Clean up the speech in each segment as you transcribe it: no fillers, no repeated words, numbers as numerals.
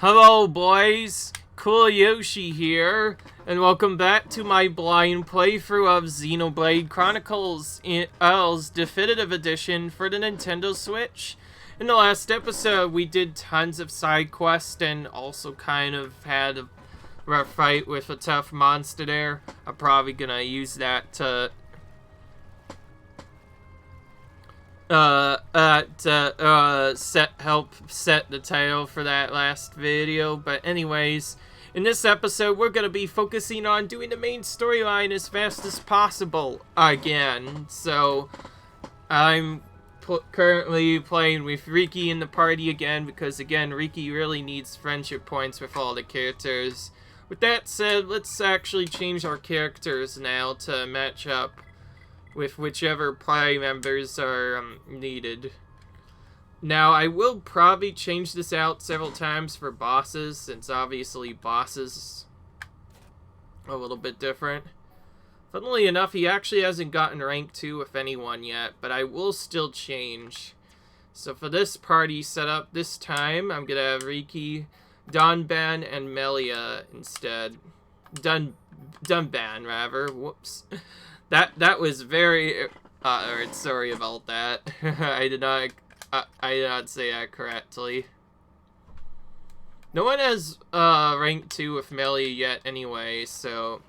Hello boys, Cool Yoshi here, and welcome back to my blind playthrough of Xenoblade Chronicles Definitive Edition for the Nintendo Switch. In the last episode, we did tons of side quests and also kind of had a rough fight with a tough monster there. I'm probably gonna use that to help set the title for that last video. But anyways, in this episode we're gonna be focusing on doing the main storyline as fast as possible again. So I'm currently playing with Riki in the party again because again Riki really needs friendship points with all the characters. With that said, let's actually change our characters now to match up with whichever party members are needed. Now, I will probably change this out several times for bosses, since obviously bosses are a little bit different. Funnily enough, he actually hasn't gotten rank 2 with anyone yet, but I will still change. So for this party setup this time, I'm gonna have Riki, Dunban, and Melia instead. Dunban, rather. Whoops. That was very sorry about that. I did not say that correctly. No one has rank 2 with Melee yet anyway, so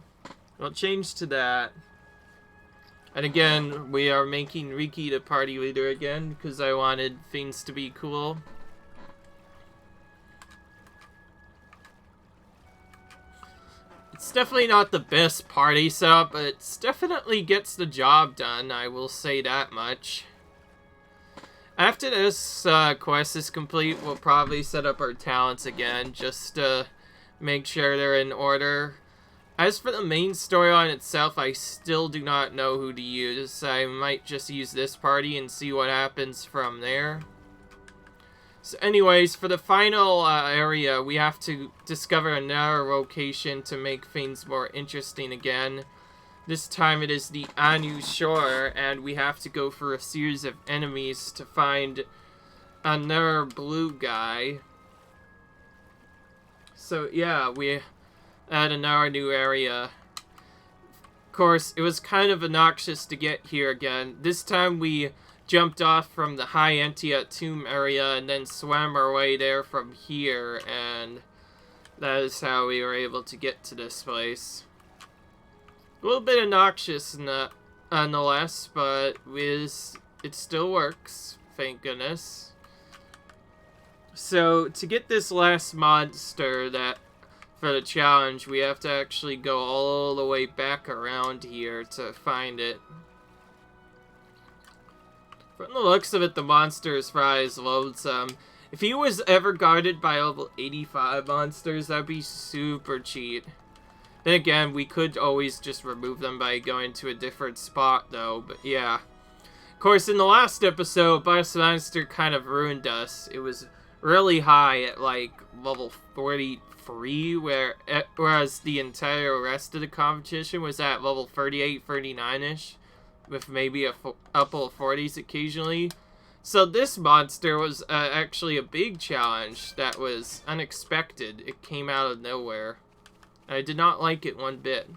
I'll change to that. And again, we are making Riki the party leader again because I wanted things to be cool. It's definitely not the best party setup, but it definitely gets the job done, I will say that much. After this quest is complete, we'll probably set up our talents again, just to make sure they're in order. As for the main storyline itself, I still do not know who to use. I might just use this party and see what happens from there. So anyways, for the final area, we have to discover another location to make things more interesting again. This time it is the Anu Shore, and we have to go through a series of enemies to find another blue guy. So yeah, we add another new area. Of course, it was kind of obnoxious to get here again. This time we jumped off from the High Entia tomb area and then swam our way there from here, and that is how we were able to get to this place. A little bit obnoxious nonetheless, but it still works, thank goodness. So to get this last monster for the challenge, we have to actually go all the way back around here to find it. From the looks of it, the monster is probably loathsome. If he was ever guarded by level 85 monsters, that'd be super cheat. Then again, we could always just remove them by going to a different spot, though, but yeah. Of course, in the last episode, Boss Monster kind of ruined us. It was really high at, like, level 43, whereas the entire rest of the competition was at level 38, 39-ish. With maybe a couple of 40s occasionally. So this monster was actually a big challenge that was unexpected. It came out of nowhere. I did not like it one bit.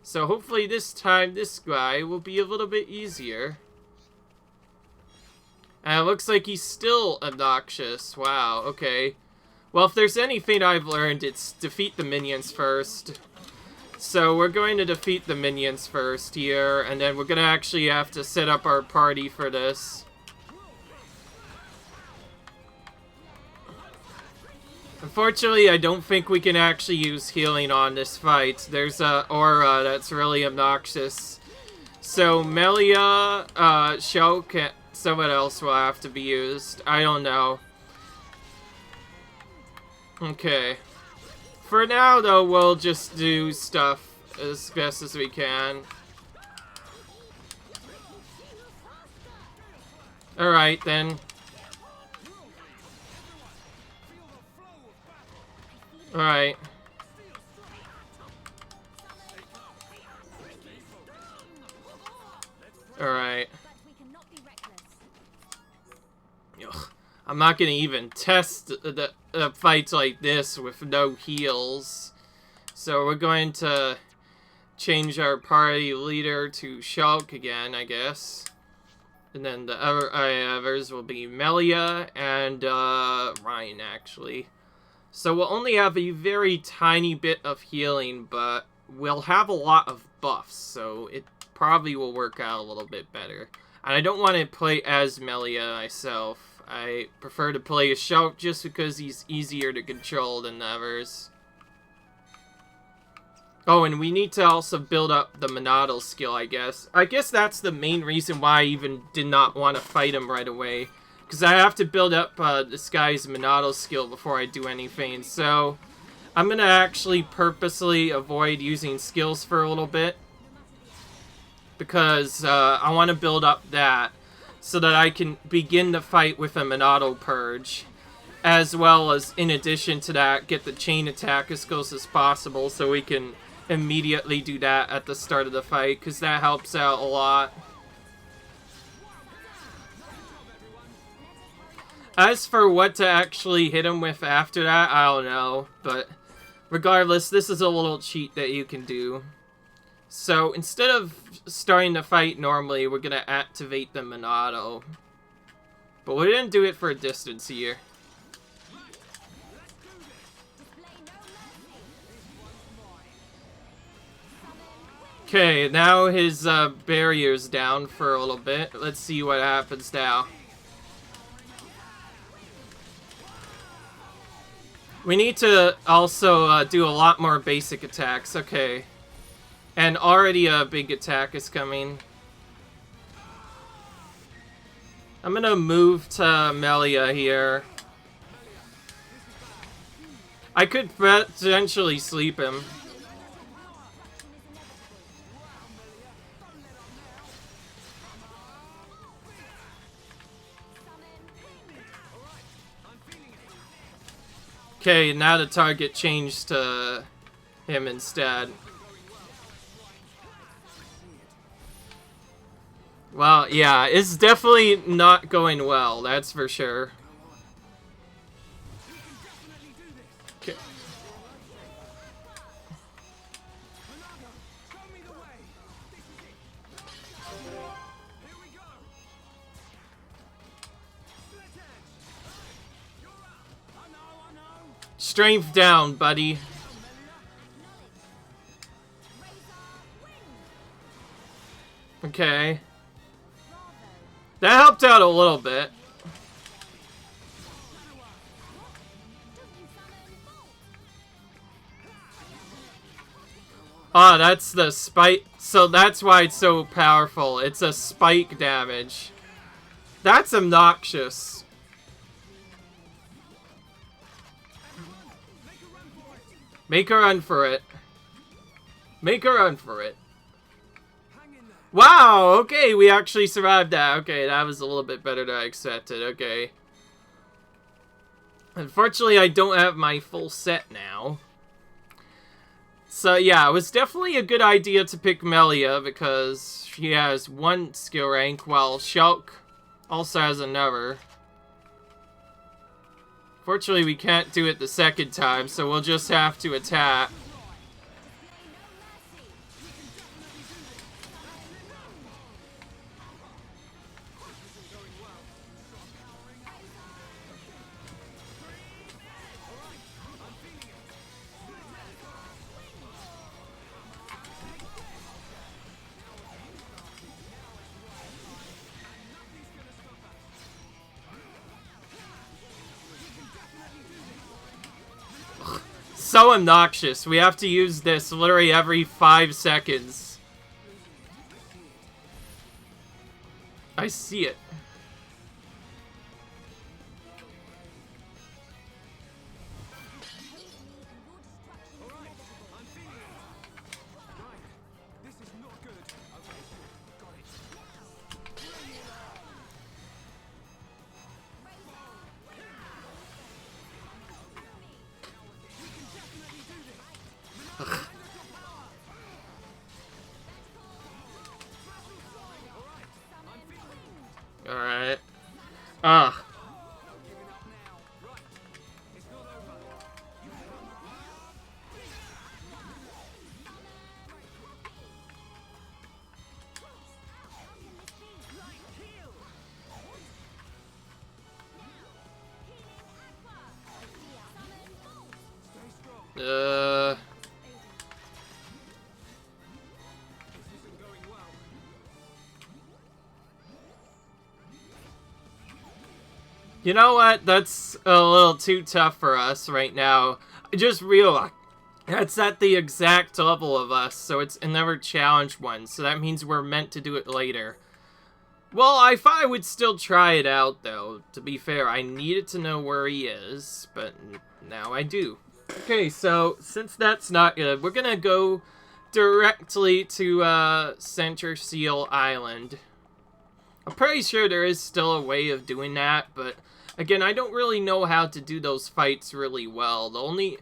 So hopefully this time this guy will be a little bit easier. And it looks like he's still obnoxious. Wow, okay. Well, if there's anything I've learned, it's defeat the minions first. So we're going to defeat the minions first here, and then we're going to actually have to set up our party for this. Unfortunately, I don't think we can actually use healing on this fight. There's a aura that's really obnoxious. So Melia, Shulk, and someone else will have to be used. I don't know. Okay. For now, though, we'll just do stuff as best as we can. Alright, then. Alright. Alright. I'm not gonna even test the fights like this with no heals. So we're going to change our party leader to Shulk again, I guess. And then the others will be Melia and Ryan, actually. So we'll only have a very tiny bit of healing, but we'll have a lot of buffs, so it probably will work out a little bit better. And I don't want to play as Melia myself. I prefer to play as Shulk just because he's easier to control than the others. Oh, and we need to also build up the Monado skill, I guess. I guess that's the main reason why I even did not want to fight him right away. Because I have to build up this guy's Monado skill before I do anything. So, I'm going to actually purposely avoid using skills for a little bit. Because I want to build up that so that I can begin the fight with a Monado Purge. As well as, in addition to that, get the chain attack as close as possible so we can immediately do that at the start of the fight, because that helps out a lot. As for what to actually hit him with after that, I don't know, but regardless, this is a little cheat that you can do. So instead of starting the fight normally, we're gonna activate the Monado, but we didn't do it for a distance here. Okay, now his barrier's down for a little bit. Let's see what happens now. We need to also do a lot more basic attacks. Okay. And already a big attack is coming. I'm gonna move to Melia here. I could potentially sleep him. Okay, now the target changed to him instead. Well, yeah, it's definitely not going well, that's for sure. Okay. Strength down, buddy. Okay. That helped out a little bit. Ah, that's the spike. So that's why it's so powerful. It's a spike damage. That's obnoxious. Make her run for it. Make her run for it. Wow, okay, we actually survived that. Okay, that was a little bit better than I expected. Okay. Unfortunately, I don't have my full set now. So, yeah, it was definitely a good idea to pick Melia because she has one skill rank while Shulk also has another. Fortunately, we can't do it the second time, so we'll just have to attack. So obnoxious. We have to use this literally every 5 seconds. I see it. Alright. You know what? That's a little too tough for us right now. I just realized that's at the exact level of us, so it's another challenge one, so that means we're meant to do it later. Well, I thought I would still try it out, though. To be fair, I needed to know where he is, but now I do. Okay, so since that's not good, we're gonna go directly to Center Seal Island. I'm pretty sure there is still a way of doing that, but again, I don't really know how to do those fights really well. The only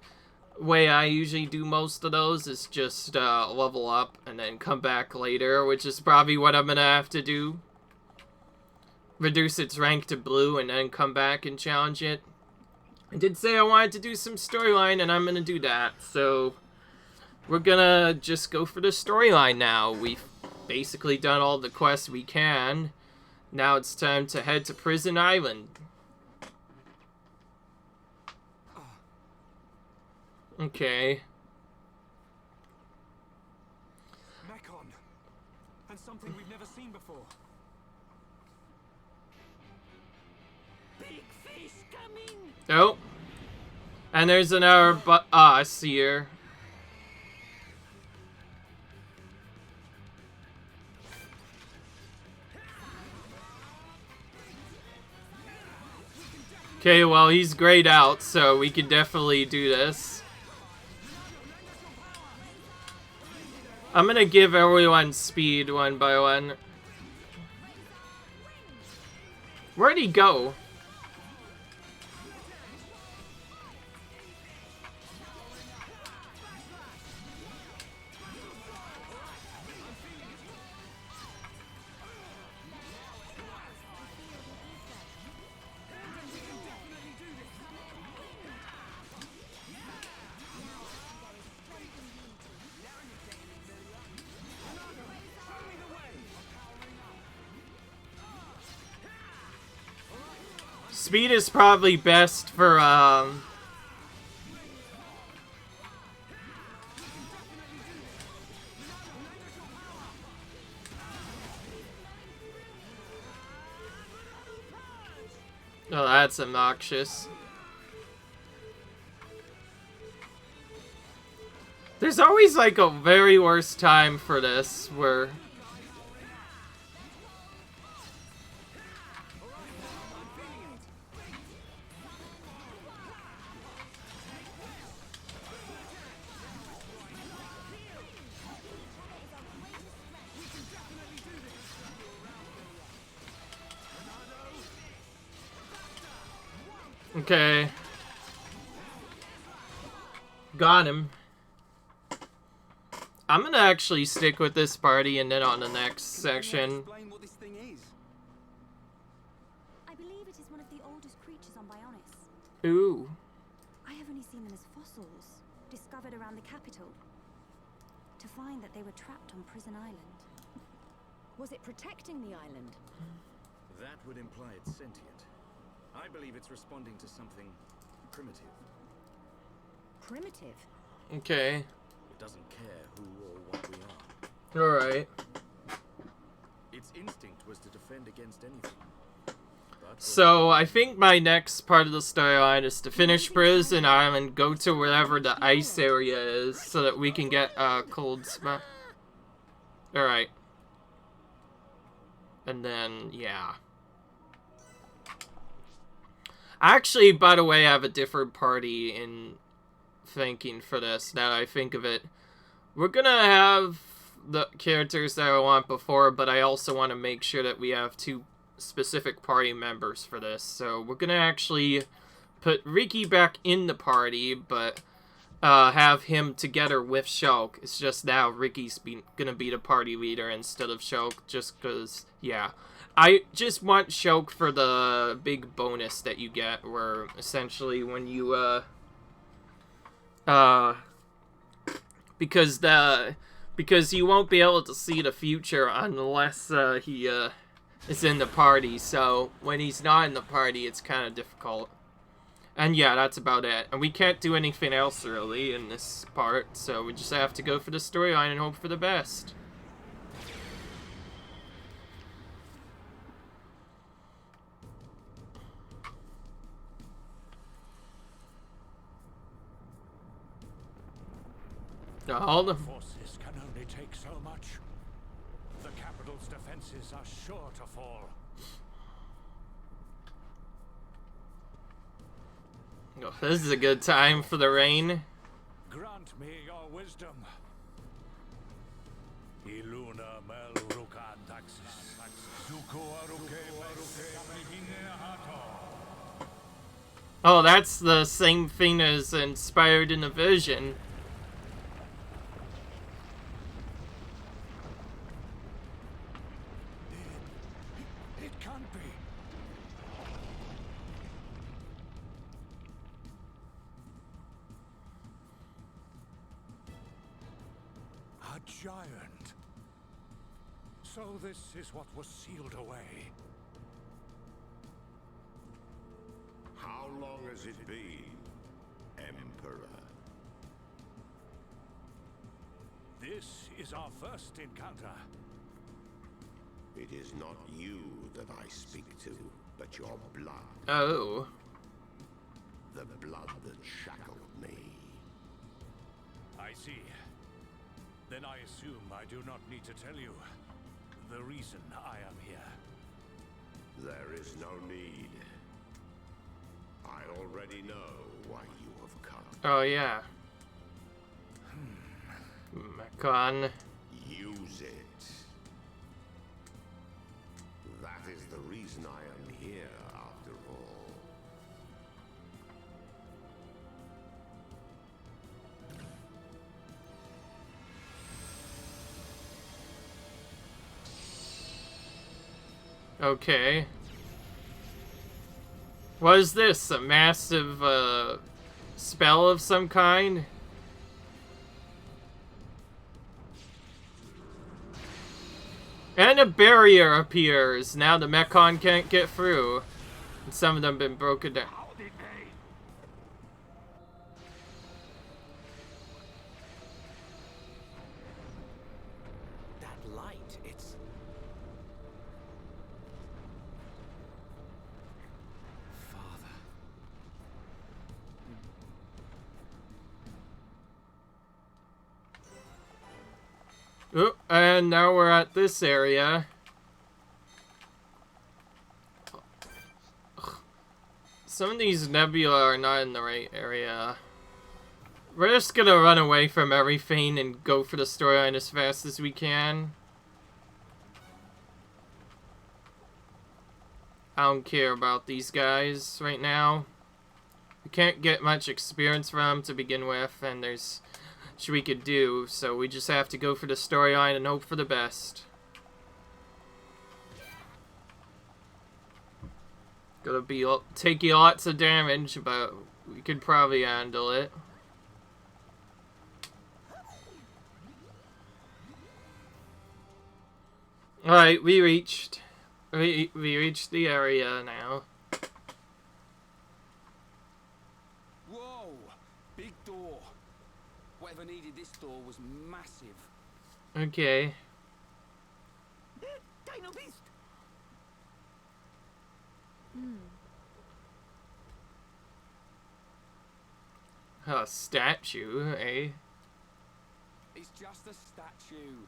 way I usually do most of those is just level up and then come back later, which is probably what I'm gonna have to do. Reduce its rank to blue and then come back and challenge it. I did say I wanted to do some storyline, and I'm gonna do that, so we're gonna just go for the storyline now. We've basically done all the quests we can. Now it's time to head to Prison Island. Okay. Mech on. And something we've never seen before. Big fish coming. Oh. And there's another seer. Okay, well, he's grayed out, so we can definitely do this. I'm gonna give everyone speed one by one. Where'd he go? Speed is probably best for, Oh, that's obnoxious. There's always, like, a very worst time for this, where... Okay. Got him. I'm gonna actually stick with this party and then on the next section. Explain what this thing is. I believe it is one of the oldest creatures on Bionis. Ooh. I have only seen them as fossils, discovered around the capital. To find that they were trapped on Prison Island. Was it protecting the island? That would imply it's sentient. I believe it's responding to something primitive. Primitive? Okay. It doesn't care who or what we are. Alright. Its instinct was to defend against anything. So, I think my next part of the storyline is to finish Prison Island, go to wherever the ice area is, so that we can get a cold spot. Alright. And then, yeah. Actually, by the way, I have a different party in thinking for this, now that I think of it. We're gonna have the characters that I want before, but I also want to make sure that we have two specific party members for this. So we're gonna actually put Ricky back in the party, but have him together with Shulk. It's just now Ricky's gonna be the party leader instead of Shulk, just because, yeah. I just want Shulk for the big bonus that you get, where essentially when you, because you won't be able to see the future unless, he, is in the party, so when he's not in the party, it's kind of difficult. And yeah, that's about it. And we can't do anything else really in this part, so we just have to go for the storyline and hope for the best. All the forces can only take so much. The capital's defenses are sure to fall. Oh, this is a good time for the rain. Grant me your wisdom. Iluna mel rukan taxis. Zuko aruke Oh, that's the same thing as inspired in the vision. It can't be. A giant. So this is what was sealed away. How long has it been, Emperor? This is our first encounter. It is not you that I speak to, but your blood. Oh. The blood that shackled me. I see. Then I assume I do not need to tell you the reason I am here. There is no need. I already know why you have come. Oh, yeah. Mech. Use it. That is the reason I am here, after all. Okay. What is this? A massive, spell of some kind? And a barrier appears. Now the Mechon can't get through. And some of them have been broken down. That light, it's... Father. Oh, and now we're at this area. Some of these nebula are not in the right area. We're just gonna run away from everything and go for the storyline as fast as we can. I don't care about these guys right now. We can't get much experience from them to begin with, and there's much we could do, so we just have to go for the storyline and hope for the best. Gonna be taking lots of damage, but we could probably handle it. Alright, we reached the area now. Whoa! Big door. Whatever needed this door was massive. Okay. Dino Beast! A statue, eh? It's just a statue.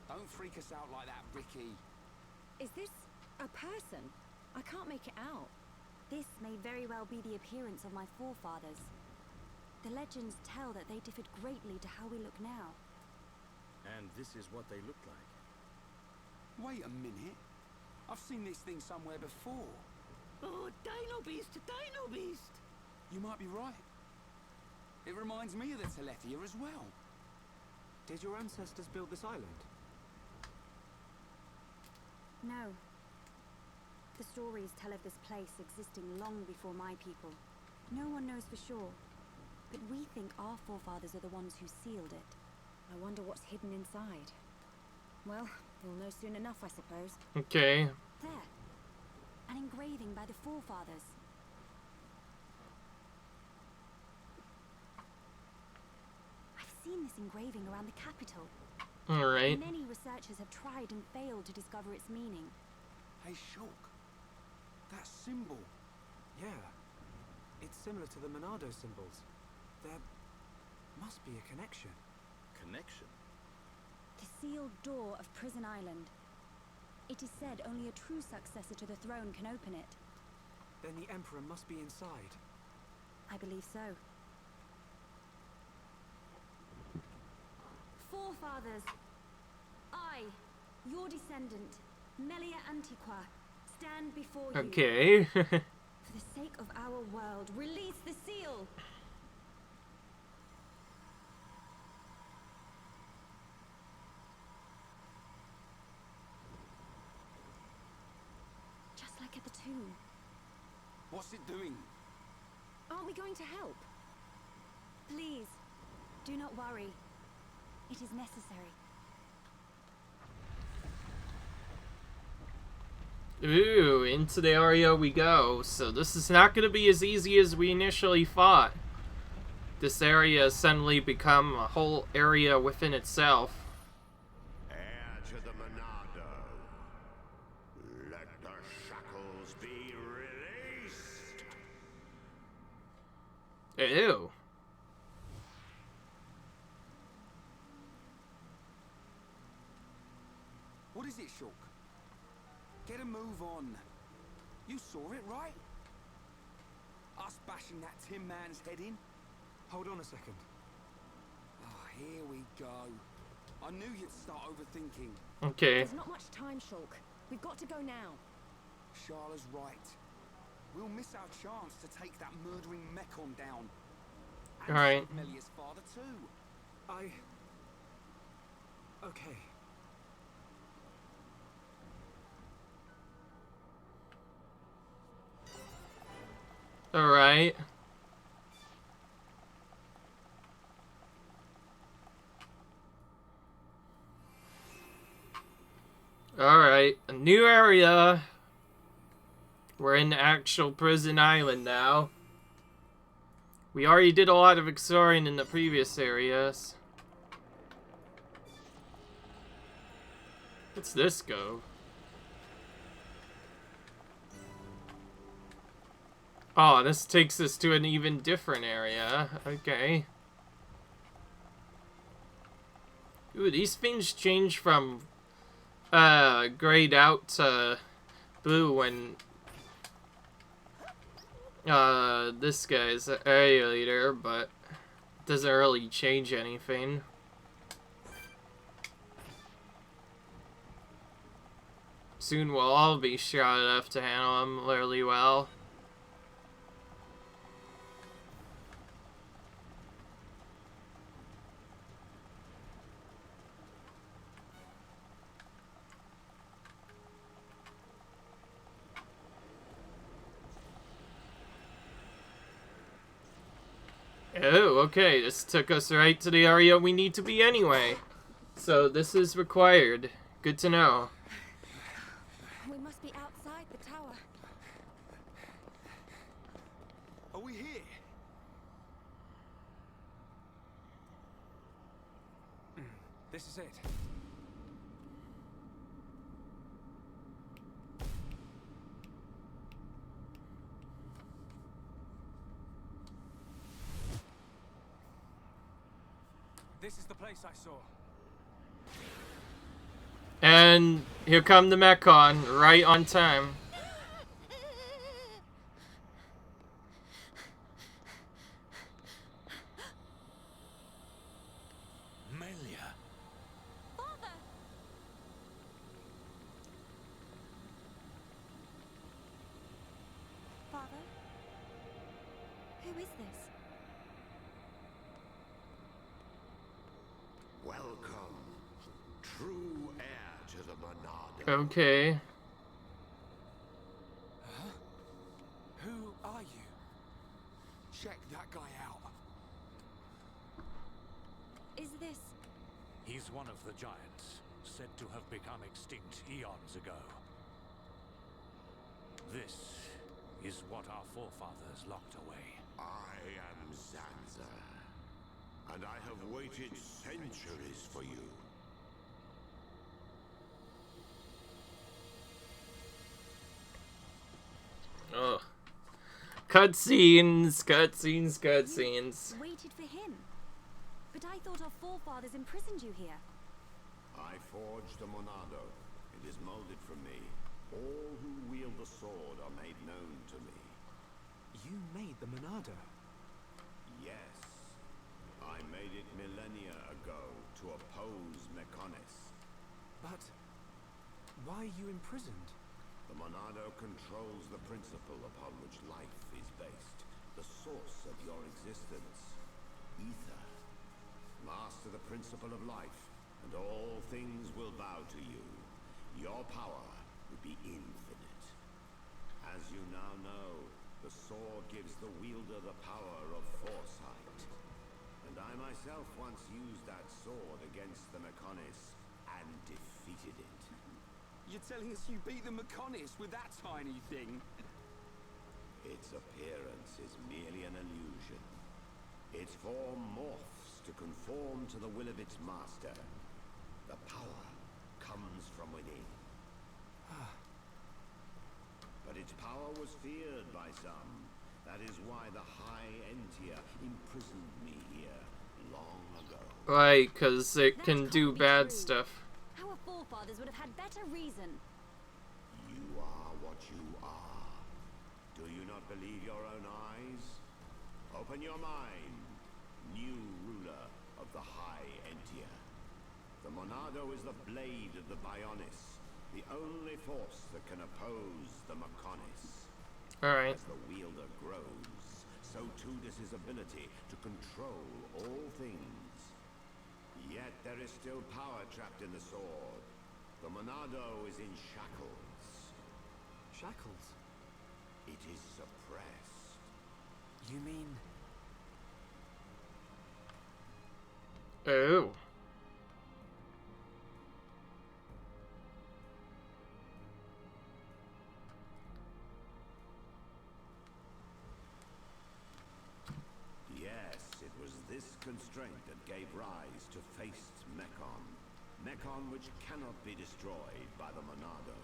Don't freak us out like that, Ricky. Is this a person? I can't make it out. This may very well be the appearance of my forefathers. The legends tell that they differed greatly to how we look now. And this is what they look like. Wait a minute. I've seen this thing somewhere before. Oh, Dino Beast! Dino Beast! You might be right. It reminds me of the Telethia as well. Did your ancestors build this island? No. The stories tell of this place existing long before my people. No one knows for sure. But we think our forefathers are the ones who sealed it. I wonder what's hidden inside. Well, we'll know soon enough, I suppose. Okay. There. An engraving by the forefathers. famous engraving around the capital. Alright. Many researchers have tried and failed to discover its meaning. Hey, Shulk. That symbol. Yeah. It's similar to the Monado symbols. There must be a connection. Connection? The sealed door of Prison Island. It is said only a true successor to the throne can open it. Then the Emperor must be inside. I believe so. Forefathers, I, your descendant, Melia Antiqua, stand before you. Okay. For the sake of our world, release the seal! Just like at the tomb. What's it doing? Aren't we going to help? Please, do not worry. It is necessary. Ooh, into the area we go. So this is not going to be as easy as we initially thought. This area has suddenly become a whole area within itself. Heir to the Monado. Let the shackles be released. Ew. What is it, Shulk? Get a move on. You saw it, right? Us bashing that Tin Man's head in? Hold on a second. Oh, here we go. I knew you'd start overthinking. Okay. There's not much time, Shulk. We've got to go now. Sharla's right. We'll miss our chance to take that murdering mech on down. And Alright. save Melia's father too. Okay. Alright. Alright, a new area. We're in the actual Prison Island now. We already did a lot of exploring in the previous areas. What's this go? Oh, this takes us to an even different area. Okay. Ooh, these things change from grayed out to blue when this guy's the area leader, but it doesn't really change anything. Soon we'll all be strong enough to handle him really well. Oh, okay, this took us right to the area we need to be anyway. So this is required. Good to know. We must be outside the tower. Are we here? This is it. This is the place I saw. And here come the Mechon, right on time. Melia. Father! Father? Who is this? Welcome, true heir to the Monado. Okay. Who are you? Check that guy out. Is this... He's one of the giants, said to have become extinct eons ago. This is what our forefathers locked away. I am Zanza, and I have waited waited centuries for you. Ugh. Cutscenes, cutscenes, cutscenes. Waited for him. But I thought our forefathers imprisoned you here. I forged the Monado. It is molded from me. All who wield the sword are made known to me. You made the Monado? Yes. I made it millennia ago to oppose Mechonis. But why are you imprisoned? The Monado controls the principle upon which life is based. The source of your existence. Ether. Master the principle of life, and all things will bow to you. Your power will be infinite. As you now know, the sword gives the wielder the power of foresight. And I myself once used that sword against the Mechonis and defeated it. You're telling us you beat the Mechonis with that tiny thing? Its appearance is merely an illusion. Its form morphs to conform to the will of its master. The power comes from within. But its power was feared by some. That is why the High Entia imprisoned me here long ago. Right, because it That can can't do be bad true. stuff. Our forefathers would have had better reason. You are what you are. Do you not believe your own eyes? Open your mind, new ruler of the High Entia. The Monado is the blade of the Bionis, the only force that can oppose the Mechonis. Alright. As the wielder grows, so too does his ability to control all things. Yet there is still power trapped in the sword. The Monado is in shackles. Shackles? It is suppressed. You mean... Oh. Yes, it was this constraint that gave rise to faced Mechon. Mechon which cannot be destroyed by the Monado.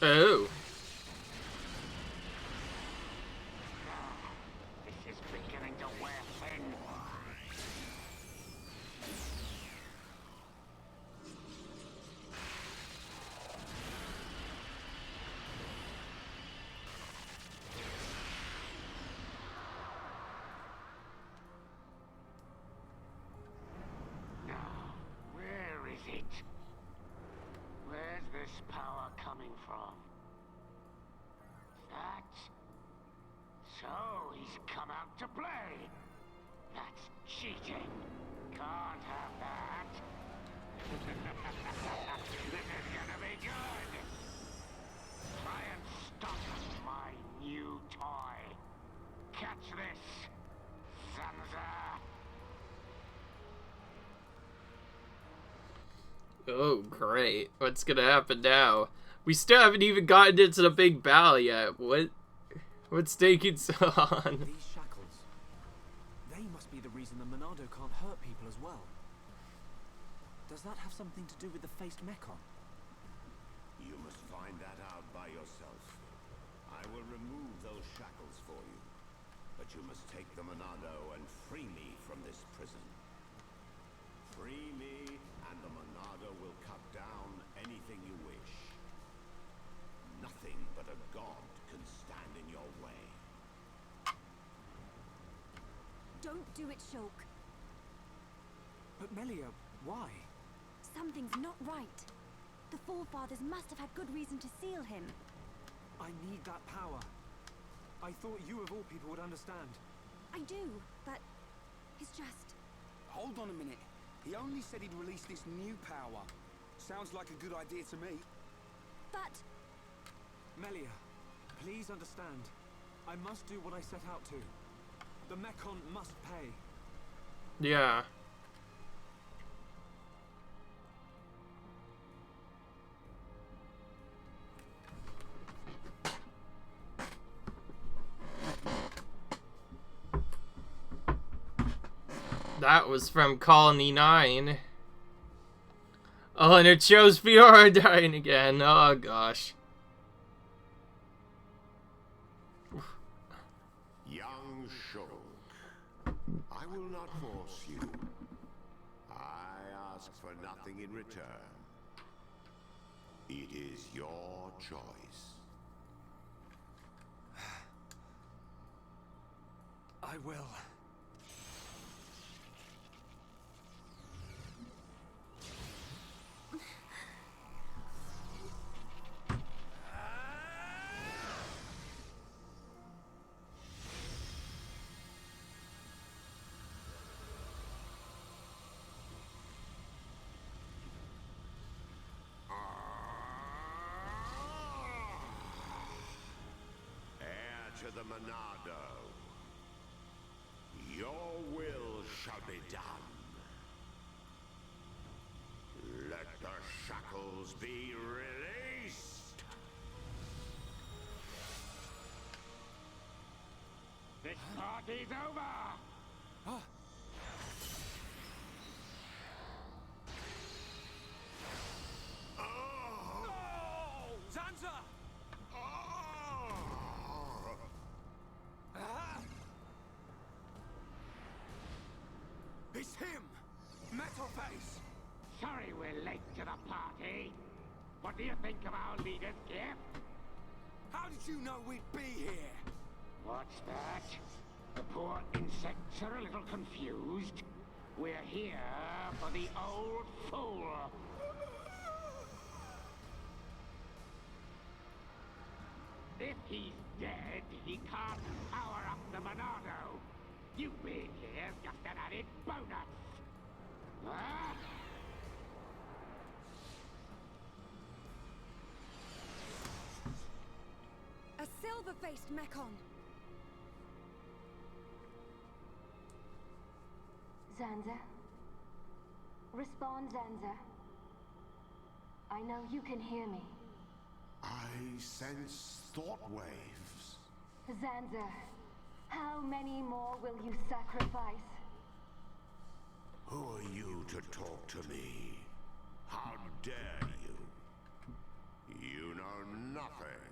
Oh. This is beginning to wear thin. Now, where is it? Where's this power coming from? That? So he's come out to play. That's cheating. Can't have that. This is gonna be good. Try and stop my new toy. Catch this, Zanza. Oh, great. What's gonna happen now? We still haven't even gotten into the big battle yet. What's taking so long? These shackles... They must be the reason the Monado can't hurt people as well. Does that have something to do with the faced Mechon? You must find that out by yourself. I will remove those shackles for you. But you must take the Monado and free me from this prison. Free me, and the Monado will cut down anything you wish. Nothing but a god can stand in your way. Don't do it, Shulk. But Melia, why? Something's not right. The forefathers must have had good reason to seal him. I need that power. I thought you of all people would understand. I do, but it's just... Hold on a minute. He only said he'd release this new power. Sounds like a good idea to me. But... Melia, please understand. I must do what I set out to. The Mechon must pay. Yeah. That was from Colony 9. Oh, and it shows Fiora dying again. Oh, gosh. Young Shulk, I will not force you. I ask for nothing in return. It is your choice. I will. To the Monado. Your will shall be done. Let the shackles be released. This party's over! Zanza! It's him! Metal Face! Sorry we're late to the party. What do you think of our leader's gift? How did you know we'd be here? What's that? The poor insects are a little confused. We're here for the old fool. If he's dead, he can't power up the Monado. You being here's just an added bonus. Huh? A silver-faced mechon. Zanza. Respond, Zanza. I know you can hear me. I sense thought waves. Zanza, how many more will you sacrifice? Who are you to talk to me? How dare you? You know nothing.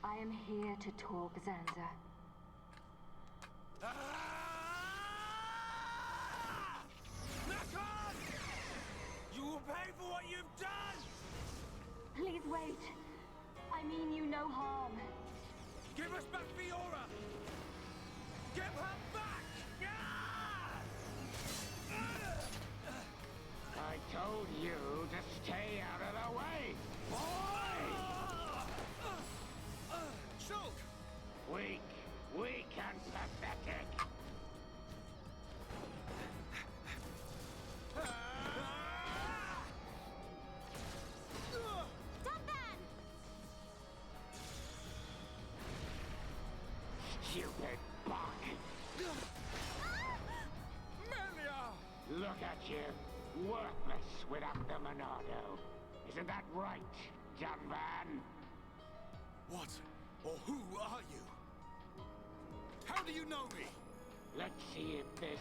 I am here to talk, Zanza. Mechon! You will pay for what you've done! Please wait. I mean you no harm. Give us back Fiora! Give her back! I told you to stay out of the way, boy! Shulk! Weak and pathetic. Stupid bug. Melia! Look at you. Worthless without the Monado. Isn't that right, Dunvan? What or who are you? How do you know me? Let's see if this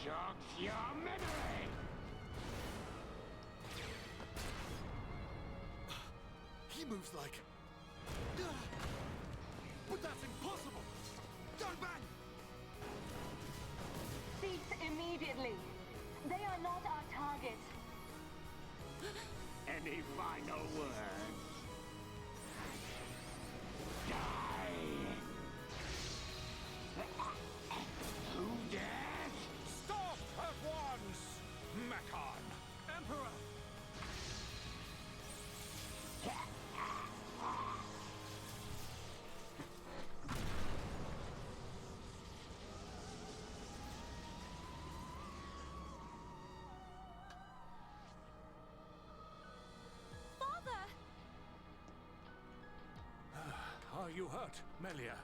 jogs your memory. He moves like... But that's impossible! Dunban! Cease immediately. They are not our target. Any final words? Die! Who dares? Stop at once, Mechon! Emperor! Are you hurt, Melia?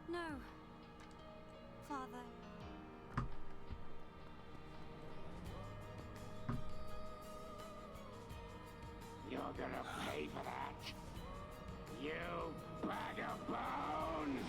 No. Father. You're gonna pay for that. You bag of bones!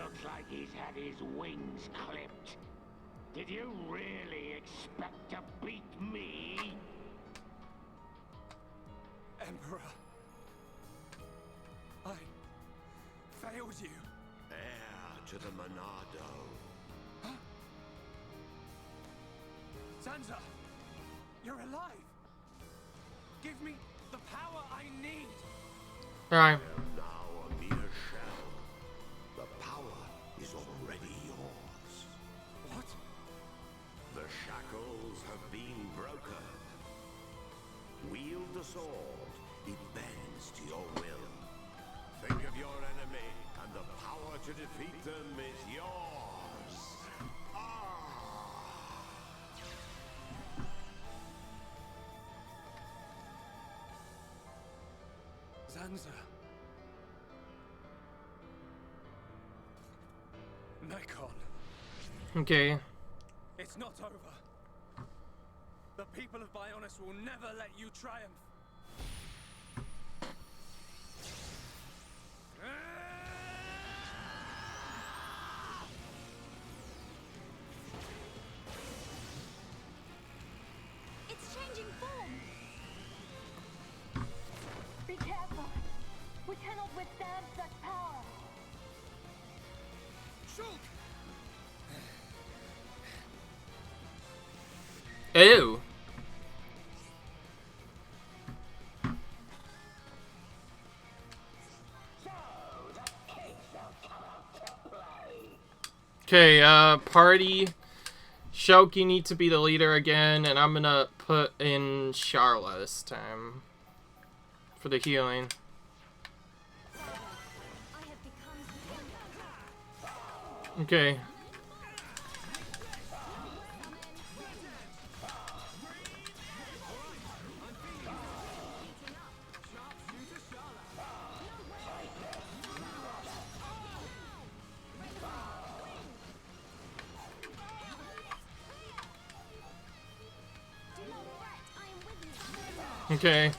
looks like he's had his wings clipped. Did you really expect to beat me? Emperor. I failed you. Heir to the Monado. Huh? Sansa, you're alive. Give me the power I need. Alright. I am now a mere shell. The power is already yours. What? The shackles have been broken. Wield the sword. It bends to your will. Think of your enemy, and the power to defeat them is yours. Sansa. Mechon. Okay. It's not over. The people of Bionis will never let you triumph. It's changing form. Be careful. We cannot withstand such power. Shulk! Ew. Okay, party. Shulk, you need to be the leader again, and I'm gonna put in Charla this time for the healing. Okay. Okay.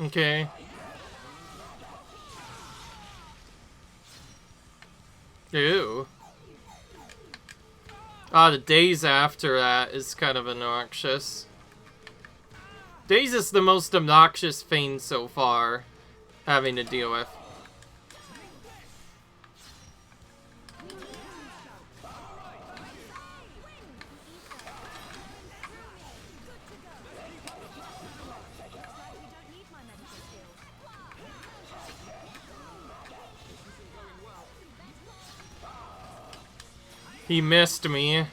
Okay. Ew. Ah, the days after that is kind of obnoxious. Days is the most obnoxious thing so far having to deal with. He missed me.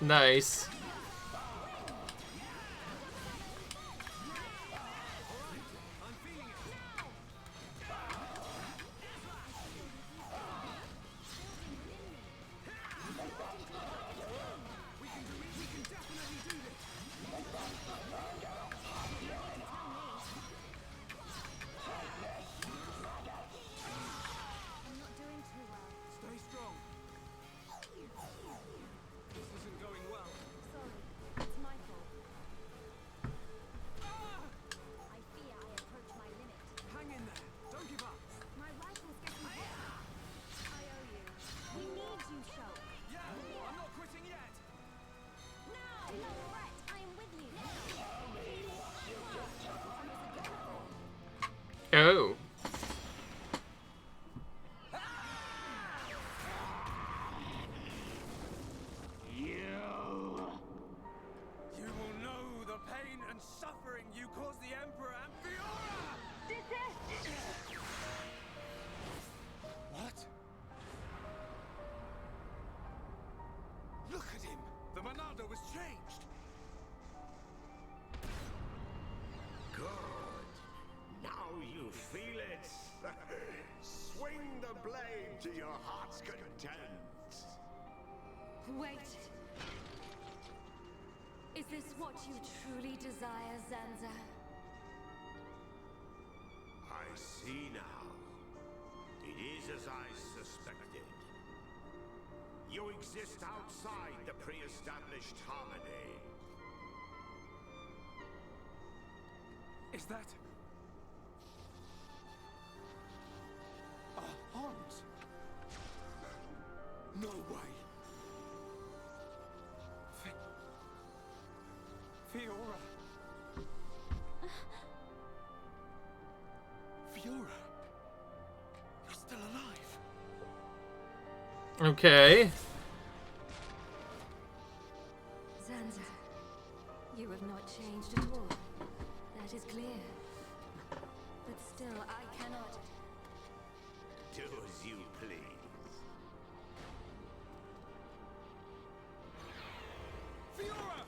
Nice. Oh. You will know the pain and suffering you caused the Emperor and Fiora! What? Look at him! The Monado was changed! Good. Now you feel it. Swing the blade to your heart's content. Wait. Is this what you truly desire, Zanza? I see now. It is as I suspected. You exist outside the pre-established harmony. Is that... a haunt? No way. Fiora. Fiora. You're still alive. Okay. Zanza, you have not changed at all. That is clear. But still, I cannot... Do as you please. Fiora!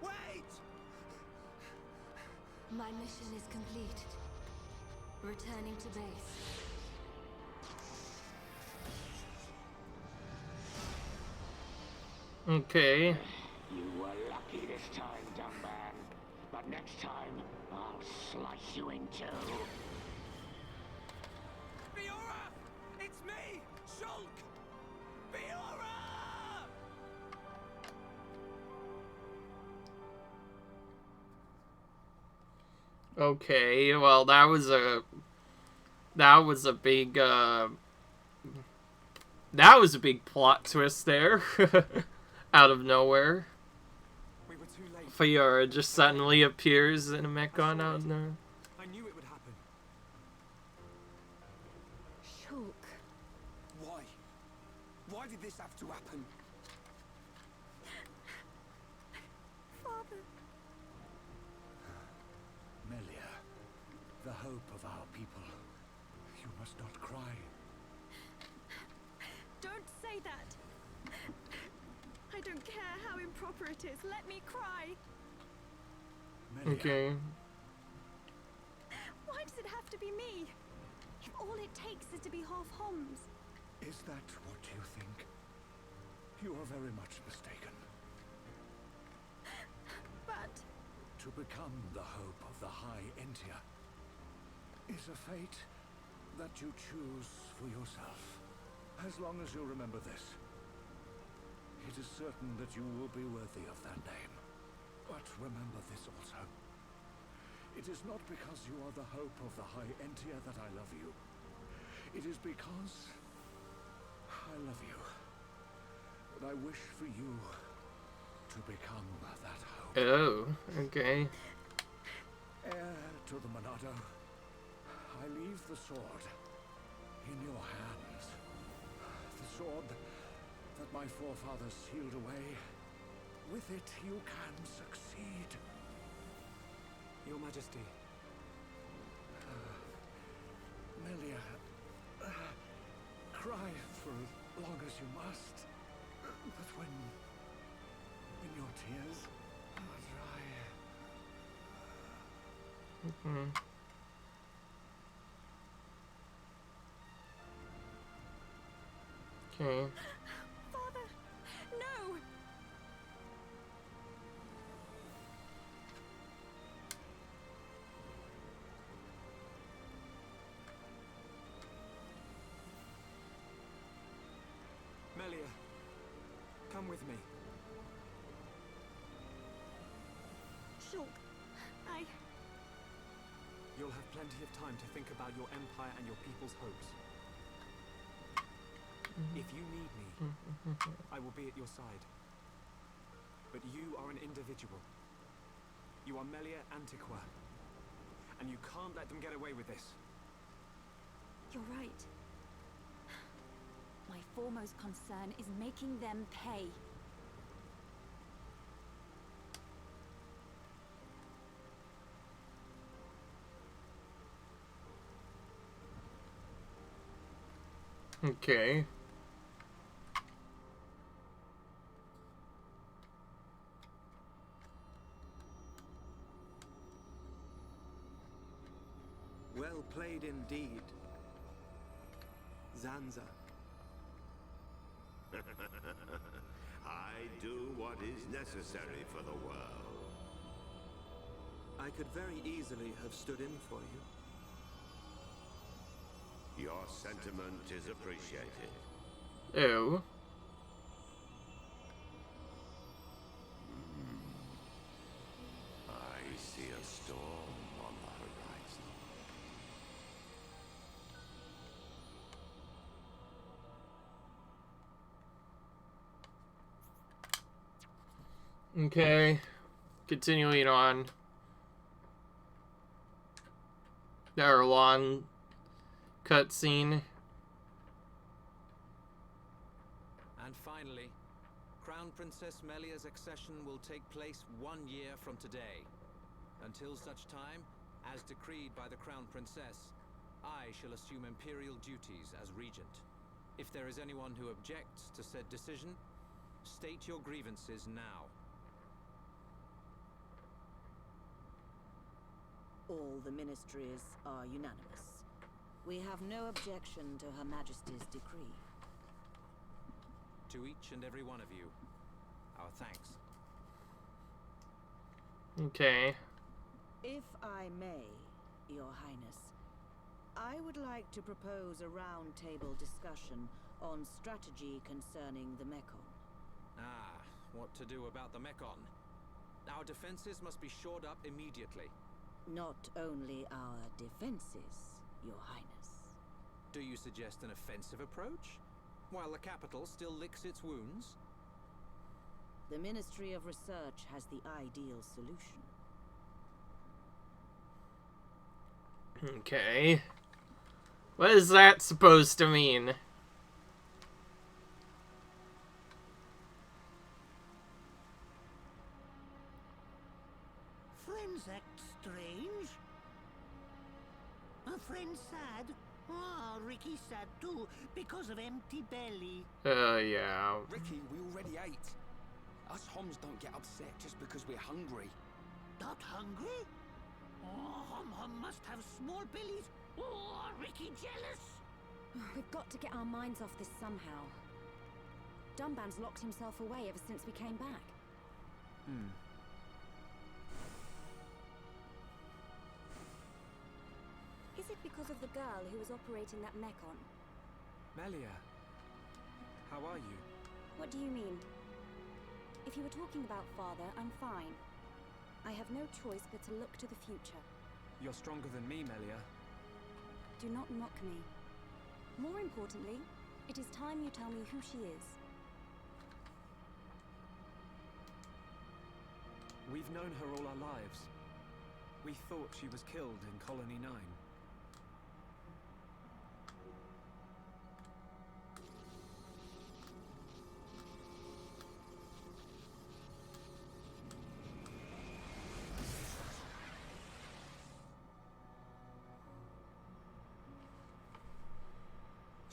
Wait! My mission is complete. Returning to base. Okay. You were lucky this time, dumb man. But next time, I'll slice you in two. Fiora! It's me! Shulk! Fiora! Okay, well that was a big that was a big plot twist there. Out of nowhere. We were too late. Fiora just suddenly appears in a mech out of nowhere. I knew it would happen. Shulk. Why? Why did this have to happen? Father. Melia, the hope of our people. You must not cry. Don't say that. I don't care how improper it is. Let me cry. Melia, Okay. Why does it have to be me? If all it takes is to be half Homs. is that what you think? You are very much mistaken. But To become the hope of the High Entia is a fate that you choose for yourself. As long as you remember this, it is certain that you will be worthy of that name. But remember this also. It is not because you are the hope of the High Entia that I love you. It is because I love you. And I wish for you to become that hope. Oh, okay. Heir to the Monado, I leave the sword in your hands. The sword that my forefathers sealed away. With it, you can succeed. Your Majesty. Melia, cry for as long as you must. But when your tears are dry... Mhm. Okay. Father, no. Melia, come with me. Shulk, You'll have plenty of time to think about your empire and your people's hopes. If you need me, I will be at your side. But you are an individual. You are Melia Antiqua. And you can't let them get away with this. you're right. My foremost concern is making them pay. Okay. Well played indeed. Zanza. I do what is necessary for the world. I could very easily have stood in for you. Your sentiment is appreciated. Ew. I see a storm on the horizon. Okay. Continuing on. Our long cutscene. And finally, Crown Princess Melia's accession will take place 1 year from today. Until such time, as decreed by the Crown Princess, I shall assume imperial duties as regent. If there is anyone who objects to said decision, state your grievances now. All the ministries are unanimous. We have no objection to Her Majesty's decree. To each and every one of you, our thanks. Okay. If I may, Your Highness, I would like to propose a round-table discussion on strategy concerning the Mekon. Ah, what to do about the Mekon? Our defenses must be shored up immediately. Not only our defenses, Your Highness. Do you suggest an offensive approach? While the capital still licks its wounds? The Ministry of Research has the ideal solution. Okay. What is that supposed to mean? Friends act strange. A friend sad? Ah, Ricky's sad too, because of empty belly. Yeah. Ricky, we already ate. Us Homs don't get upset just because we're hungry. Not hungry? Oh, Hum must have small bellies. Oh, Ricky jealous. We've got to get our minds off this somehow. Dunban's locked himself away ever since we came back. Is it because of the girl who was operating that Mekon? Melia, how are you? What do you mean? If you were talking about father, I'm fine. I have no choice but to look to the future. You're stronger than me, Melia. Do not mock me. More importantly, it is time you tell me who she is. We've known her all our lives. We thought she was killed in Colony 9.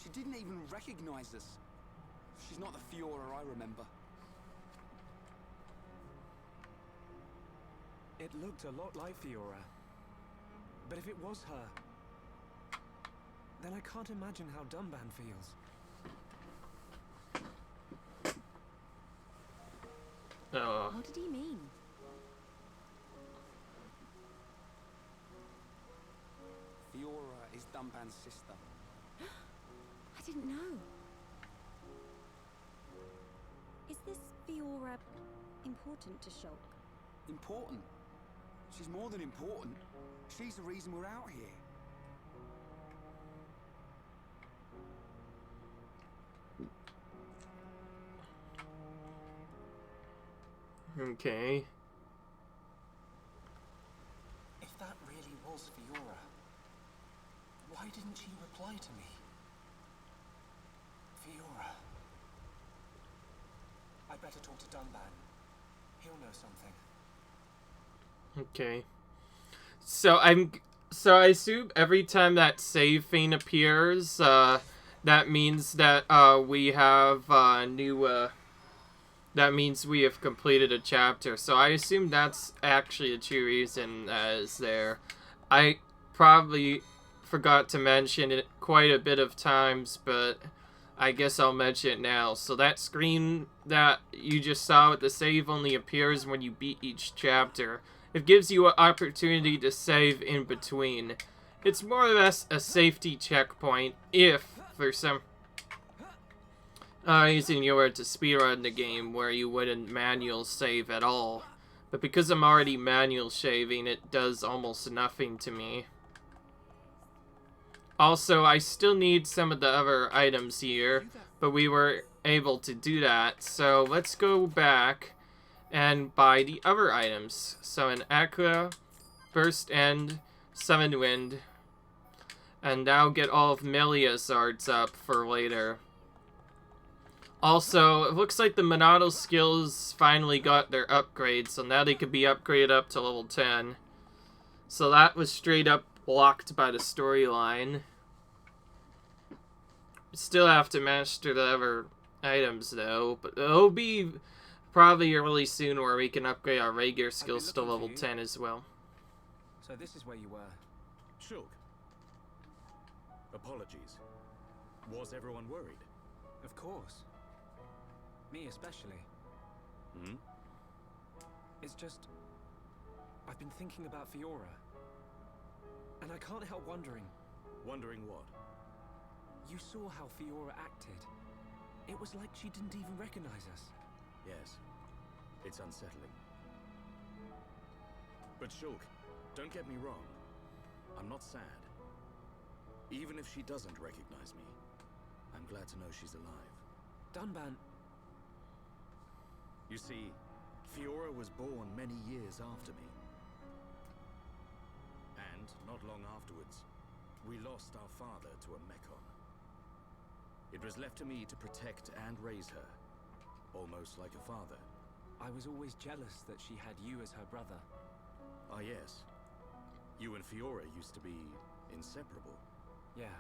She didn't even recognize us. She's not the Fiora I remember. It looked a lot like Fiora. But if it was her, then I can't imagine how Dunban feels. Oh. What did he mean? Fiora is Dunban's sister. I didn't know. Is this Fiora important to Shulk? Important? She's more than important. She's the reason we're out here. Okay. If that really was Fiora, why didn't she reply to me? Fiora. I'd better talk to Dunban. He'll know something. Okay. So I assume every time that save thing appears, that means that we have new that means we have completed a chapter. So I assume that's actually the true reason that is there. I probably forgot to mention it quite a bit of times, but I guess I'll mention it now. So that screen that you just saw with the save only appears when you beat each chapter. It gives you an opportunity to save in between. It's more or less a safety checkpoint if, for some reason, you were to speedrun the game where you wouldn't manual save at all. But because I'm already manual shaving, it does almost nothing to me. Also, I still need some of the other items here, but we were able to do that. So let's go back and buy the other items. So an Aqua, Burst End, Summon Wind, and now get all of Melia's arts up for later. Also, it looks like the Monado skills finally got their upgrade, so now they could be upgraded up to level 10. So that was straight up blocked by the storyline. Still have to master the other items though, but it'll be probably really soon where we can upgrade our regular skills to level 10 as well. So this is where you were. Shulk. Apologies. Was everyone worried? Of course. Me especially. Hmm? It's just... I've been thinking about Fiora. And I can't help wondering. Wondering what? You saw how Fiora acted. It was like she didn't even recognize us. Yes. It's unsettling. But Shulk, don't get me wrong. I'm not sad. Even if she doesn't recognize me, I'm glad to know she's alive. Dunban... You see, Fiora was born many years after me. And, not long afterwards, we lost our father to a mechon. It was left to me to protect and raise her, almost like a father. I was always jealous that she had you as her brother. Ah yes. You and Fiora used to be inseparable. Yeah.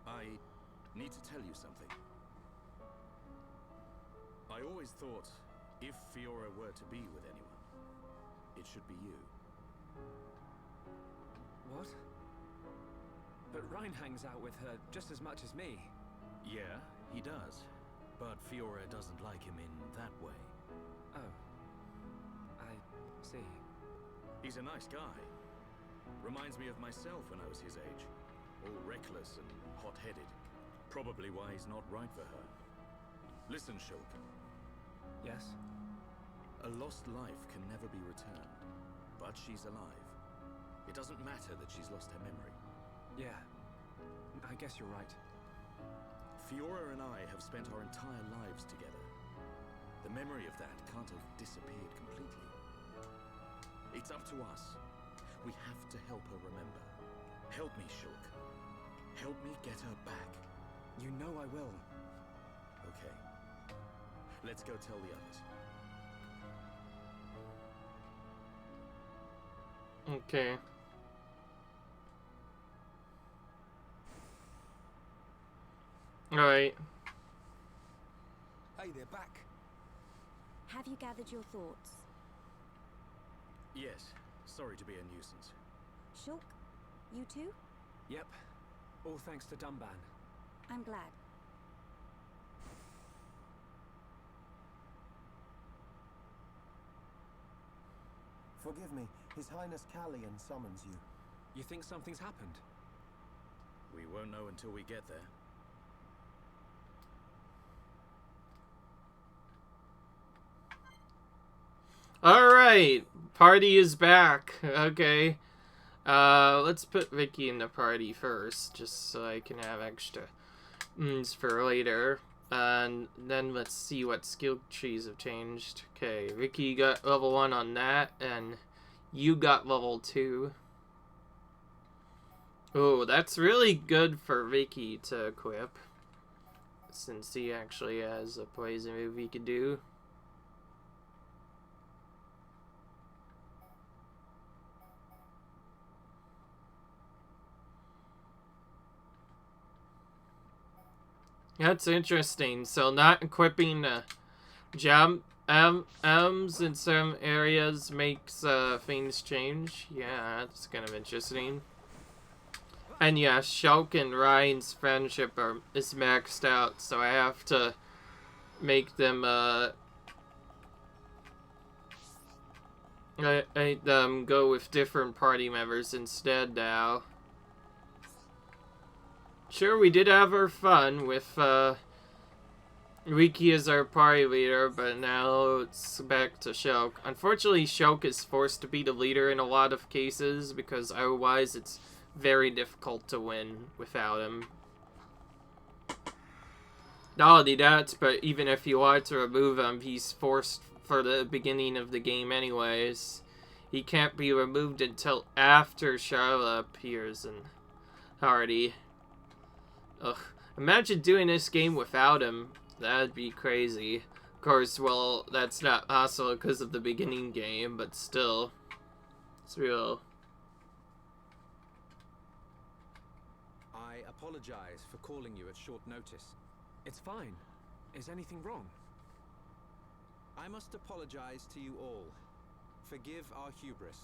I need to tell you something. I always thought, if Fiora were to be with anyone, it should be you. What? But Ryan hangs out with her just as much as me. Yeah, he does. But Fiora doesn't like him in that way. Oh. I see. He's a nice guy. Reminds me of myself when I was his age. All reckless and hot-headed. Probably why he's not right for her. Listen, Shulk. Yes? A lost life can never be returned. But she's alive. It doesn't matter that she's lost her memory. Yeah. I guess you're right. Fiora and I have spent our entire lives together. The memory of that can't have disappeared completely. It's up to us. We have to help her remember. Help me, Shulk. Help me get her back. You know I will. Okay. Let's go tell the others. Okay. Alright. Hey, they're back. Have you gathered your thoughts? Yes. Sorry to be a nuisance. Shulk, you too? Yep. All thanks to Dunban. I'm glad. Forgive me, His Highness Callian summons you. You think something's happened? We won't know until we get there. Alright, party is back. Okay. Let's put Vicky in the party first, just so I can have extra for later. And then let's see what skill trees have changed. Okay, Vicky got level 1 on that, and you got level 2. Oh, that's really good for Vicky to equip, since he actually has a poison move he could do. That's interesting. So not equipping jump M's in some areas makes things change. Yeah, that's kind of interesting. And yeah, Shulk and Ryan's friendship is maxed out, so I have to make them go with different party members instead now. Sure, we did have our fun with Riki as our party leader, but now it's back to Shulk. Unfortunately, Shulk is forced to be the leader in a lot of cases, because otherwise it's very difficult to win without him. Not only that, but even if you want to remove him, he's forced for the beginning of the game anyways. He can't be removed until after Charla appears in Hardy. Ugh. Imagine doing this game without him. That'd be crazy. Of course, well, that's not possible because of the beginning game, but still. It's real. I apologize for calling you at short notice. It's fine. Is anything wrong? I must apologize to you all. Forgive our hubris.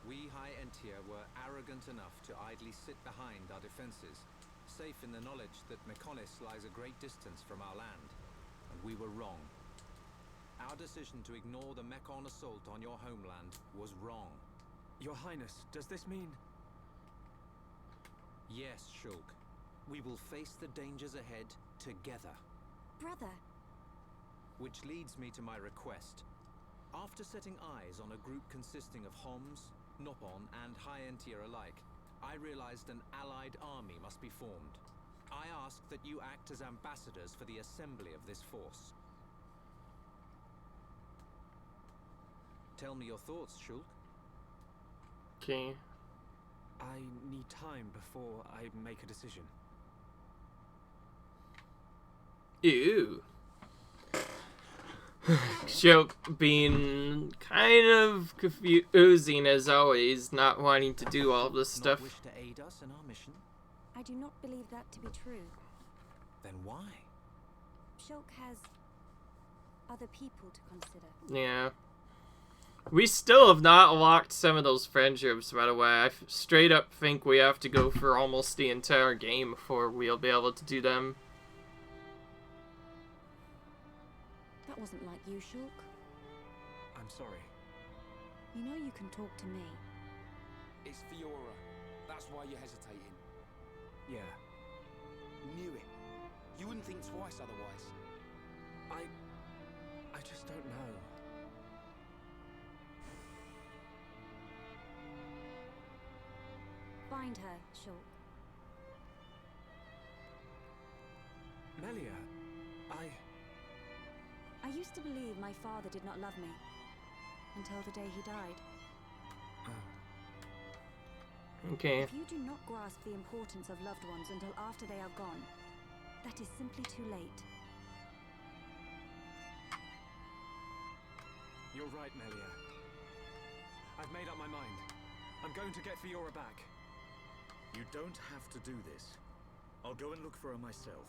We High Entia were arrogant enough to idly sit behind our defenses, safe in the knowledge that Mechonis lies a great distance from our land, and we were wrong. Our decision to ignore the Mechon assault on your homeland was wrong. Your Highness, does this mean... Yes, Shulk. We will face the dangers ahead together. Brother. Which leads me to my request. After setting eyes on a group consisting of Homs, Nopon, and High Entia alike, I realized an allied army must be formed. I ask that you act as ambassadors for the assembly of this force. Tell me your thoughts, Shulk. Okay. I need time before I make a decision. Ew. Shulk being kind of confusing as always, not wanting to do all this stuff. Not wish to aid us in our mission? I do not believe that to be true. Then why? Shulk has other people to consider. Yeah. We still have not locked some of those friendships, by the way. I straight up think we have to go for almost the entire game before we'll be able to do them. That wasn't like you, Shulk. I'm sorry. You know you can talk to me. It's Fiora. That's why you're hesitating. Yeah. Knew it. You wouldn't think twice otherwise. I just don't know. Find her, Shulk. Melia, I used to believe my father did not love me. Until the day he died. Okay. If you do not grasp the importance of loved ones until after they are gone, that is simply too late. You're right, Melia. I've made up my mind. I'm going to get Fiora back. You don't have to do this. I'll go and look for her myself.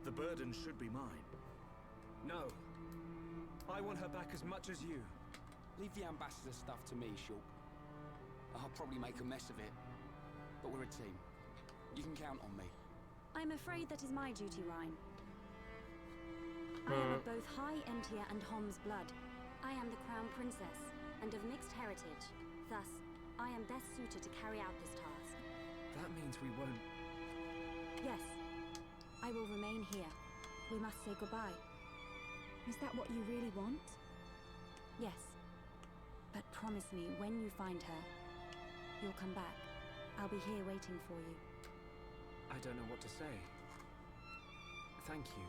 The burden should be mine. No. I want her back as much as you. Leave the ambassador stuff to me, Shulk. I'll probably make a mess of it. But we're a team. You can count on me. I'm afraid that is my duty, Ryan. I am of both High Entia and Hom's blood. I am the Crown Princess, and of mixed heritage. Thus, I am best suited to carry out this task. That means we won't... Yes. I will remain here. We must say goodbye. Is that what you really want? Yes. But promise me, when you find her, you'll come back. I'll be here waiting for you. I don't know what to say. Thank you.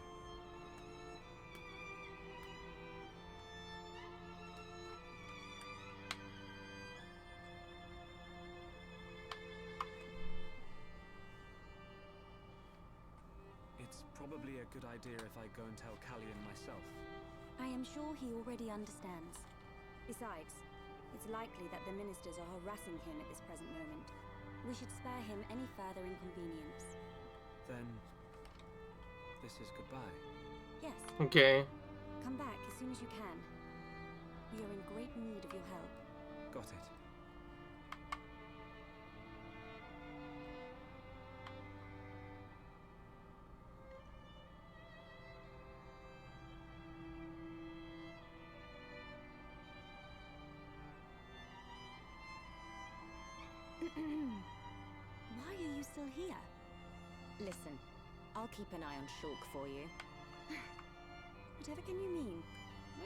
It's probably a good idea if I go and tell Callian myself. I am sure he already understands. Besides, it's likely that the ministers are harassing him at this present moment. We should spare him any further inconvenience. Then... this is goodbye. Yes. Okay. Come back as soon as you can. We are in great need of your help. Got it. Why are you still here? Listen, I'll keep an eye on Shulk for you. Whatever can you mean?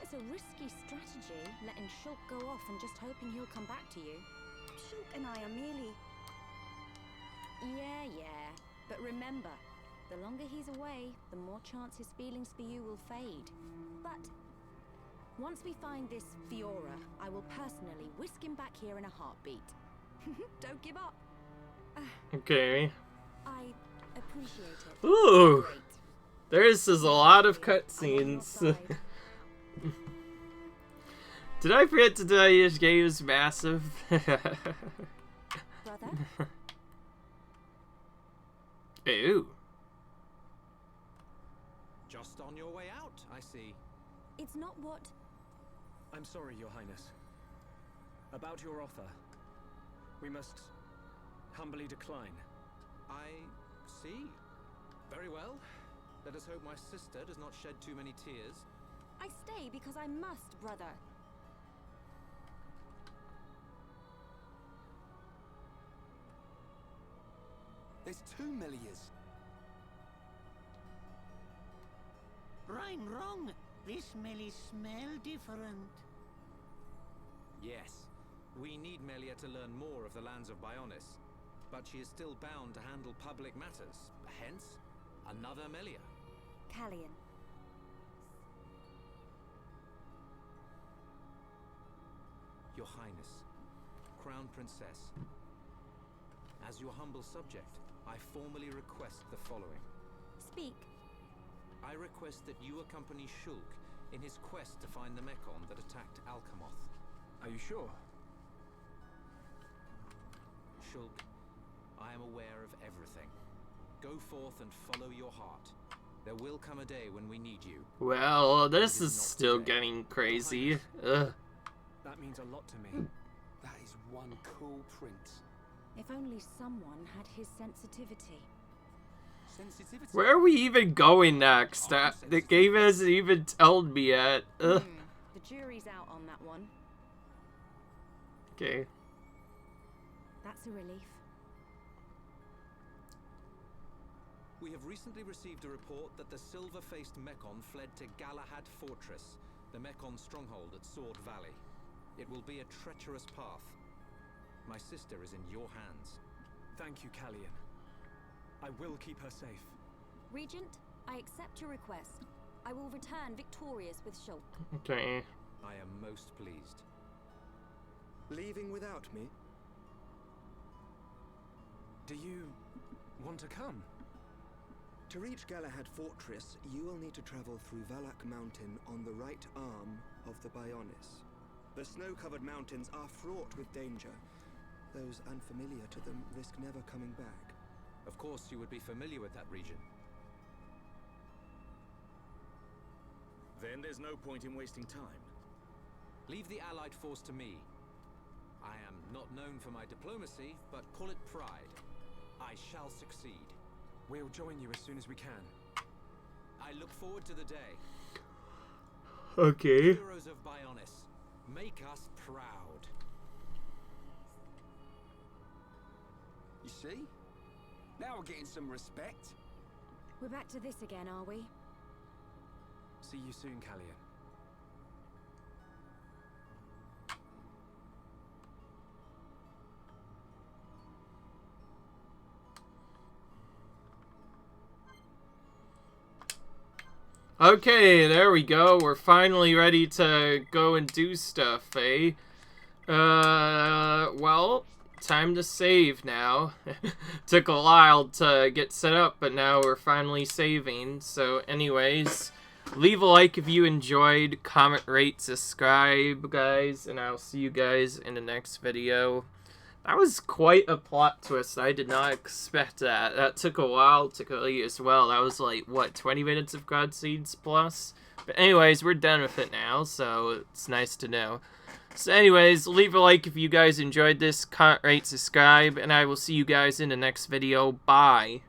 It's a risky strategy, letting Shulk go off and just hoping he'll come back to you. Shulk and I are merely... Yeah. But remember, the longer he's away, the more chance his feelings for you will fade. But once we find this Fiora, I will personally whisk him back here in a heartbeat. Don't give up. Okay. I appreciate it. Ooh. Great. There's a lot of cutscenes. Did I forget to tell you this game is massive? Brother? Ew. Just on your way out, I see. It's not what... I'm sorry, Your Highness. About your offer, we must humbly decline. I see. Very well. Let us hope my sister does not shed too many tears. I stay because I must, brother. There's 2 Melias. Right, wrong. This Melie smell different. Yes. We need Melia to learn more of the lands of Bionis. But she is still bound to handle public matters. Hence, another Melia. Callian. Your Highness, Crown Princess, as your humble subject, I formally request the following. Speak. I request that you accompany Shulk in his quest to find the Mechon that attacked Alcamoth. Are you sure? Shulk, I am aware of everything. Go forth and follow your heart. There will come a day when we need you. Well, this is still getting crazy. Ugh. That means a lot to me. That is one cool prince. If only someone had his sensitivity. Sensitivity? Where are we even going next? The game hasn't even told me yet. Ugh. The jury's out on that one. Okay. That's a relief. We have recently received a report that the silver-faced Mechon fled to Galahad Fortress, the Mechon stronghold at Sword Valley. It will be a treacherous path. My sister is in your hands. Thank you, Callian. I will keep her safe. Regent, I accept your request. I will return victorious with Shulk. Okay. I am most pleased. Leaving without me? Do you want to come? To reach Galahad Fortress, you will need to travel through Valak Mountain on the right arm of the Bionis. The snow-covered mountains are fraught with danger. Those unfamiliar to them risk never coming back. Of course you would be familiar with that region. Then there's no point in wasting time. Leave the Allied force to me. I am not known for my diplomacy, but call it pride. I shall succeed. We'll join you as soon as we can. I look forward to the day. Okay. Heroes of Bionis, make us proud. You see? Now we're getting some respect. We're back to this again, are we? See you soon, Callian. Okay, there we go. We're finally ready to go and do stuff, eh? Well, time to save now. Took a while to get set up, but now we're finally saving. So anyways, leave a like if you enjoyed, comment, rate, subscribe, guys, and I'll see you guys in the next video. That was quite a plot twist. I did not expect that. That took a while to complete as well. That was like, what, 20 minutes of cutscenes plus? But anyways, we're done with it now, so it's nice to know. So anyways, leave a like if you guys enjoyed this, comment, rate, subscribe, and I will see you guys in the next video. Bye.